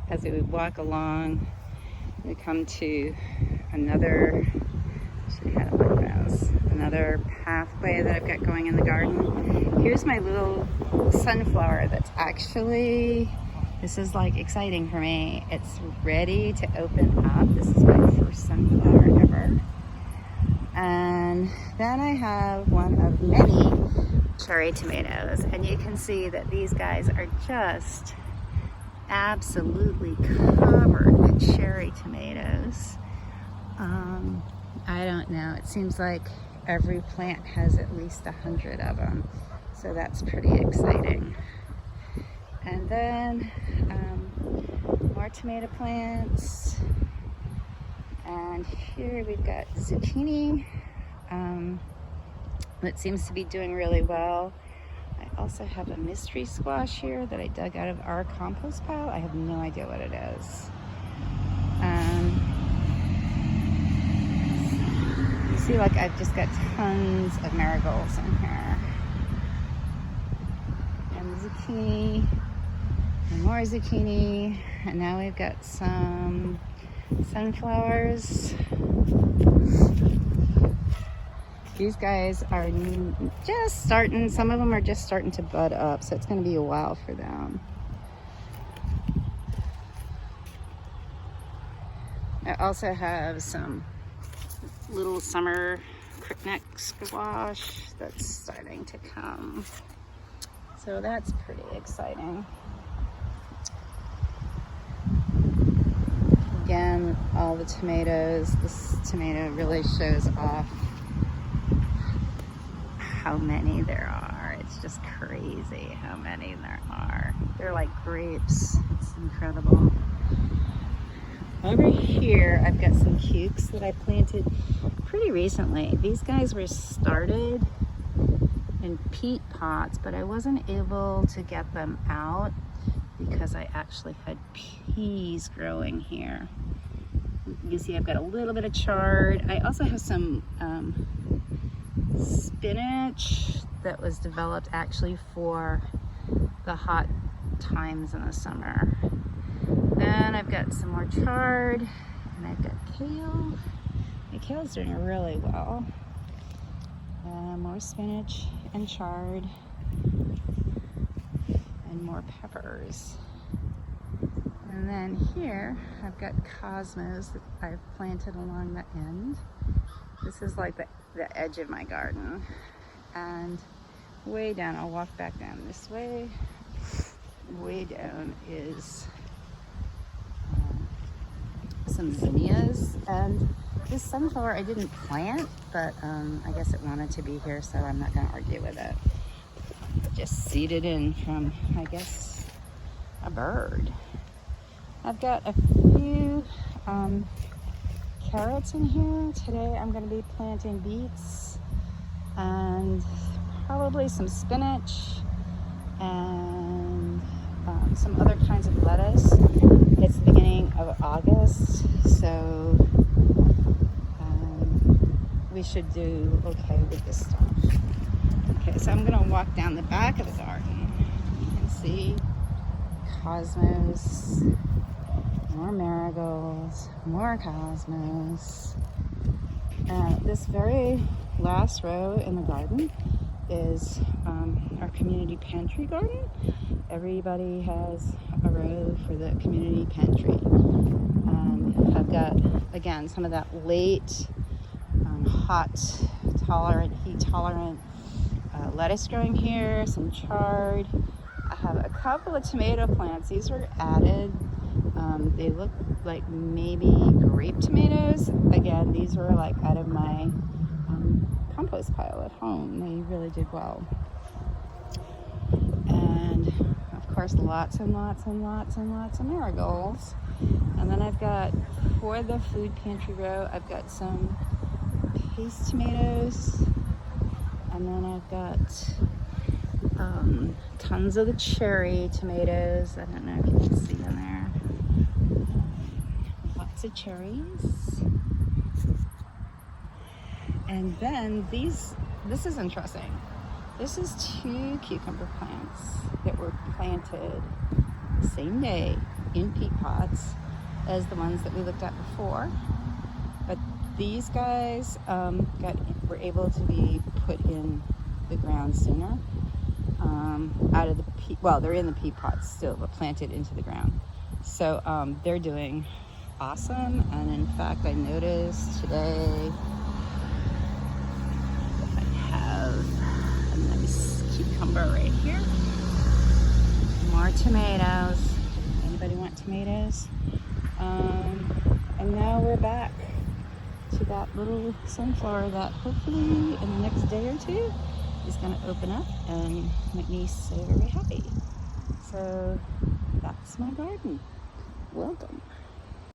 as we walk along, we come to another, another pathway that I've got going in the garden. Here's my little sunflower that's actually, this is like exciting for me. It's ready to open up. This is my first sunflower ever. And then I have one of many cherry tomatoes, and you can see that these guys are just absolutely covered with cherry tomatoes. I don't know, it seems like every plant has at least 100 of them, so that's pretty exciting. And then more tomato plants, and here we've got zucchini that seems to be doing really well. I also have a mystery squash here that I dug out of our compost pile. I have no idea what it is. You see, like, I've just got tons of marigolds in here. And zucchini, and more zucchini, and now we've got some sunflowers. These guys are just starting, some of them are just starting to bud up, so it's going to be a while for them. I also have some little summer crickneck squash that's starting to come, so that's pretty exciting. Again, all the tomatoes, this tomato really shows off how many there are. It's just crazy how many there are. They're like grapes. It's incredible. Over here, I've got some cukes that I planted pretty recently. These guys were started in peat pots, but I wasn't able to get them out because I actually had peas growing here. You see I've got a little bit of chard. I also have some spinach that was developed actually for the hot times in the summer. Then I've got some more chard, and I've got kale. My kale's doing really well. More spinach and chard, and more peppers. And then here I've got cosmos that I've planted along the end. This is like the edge of my garden. And way down, I'll walk back down this way. Way down is some zinnias. And this sunflower I didn't plant, but I guess it wanted to be here, so I'm not going to argue with it. Just seeded in from, I guess, a bird. I've got a few carrots in here. Today I'm going to be planting beets and probably some spinach and some other kinds of lettuce. It's the beginning of August, so we should do okay with this stuff. Okay, so I'm going to walk down the back of the garden. You can see cosmos, more marigolds, more cosmos. This very last row in the garden is our community pantry garden. Everybody has a row for the community pantry. I've got, again, some of that late, hot tolerant, heat tolerant lettuce growing here, some chard. I have a couple of tomato plants. These were added. They look like maybe grape tomatoes. Again, these were like out of my compost pile at home. They really did well. And of course, lots and lots and lots and lots of marigolds. And then I've got, for the food pantry row, I've got some paste tomatoes. And then I've got tons of the cherry tomatoes. I don't know if you can see them there. Lots of cherries. And then this is interesting. This is 2 cucumber plants that were planted the same day in peat pots as the ones that we looked at before. But these guys were able to be put in the ground sooner. Out of the peat, well, they're in the peat pots still, but planted into the ground. So they're doing awesome. And in fact, I noticed today I have a nice cucumber right here. More tomatoes. Anybody want tomatoes? And now we're back to that little sunflower that hopefully in the next day or two is going to open up and make me so very happy. So that's my garden. Welcome.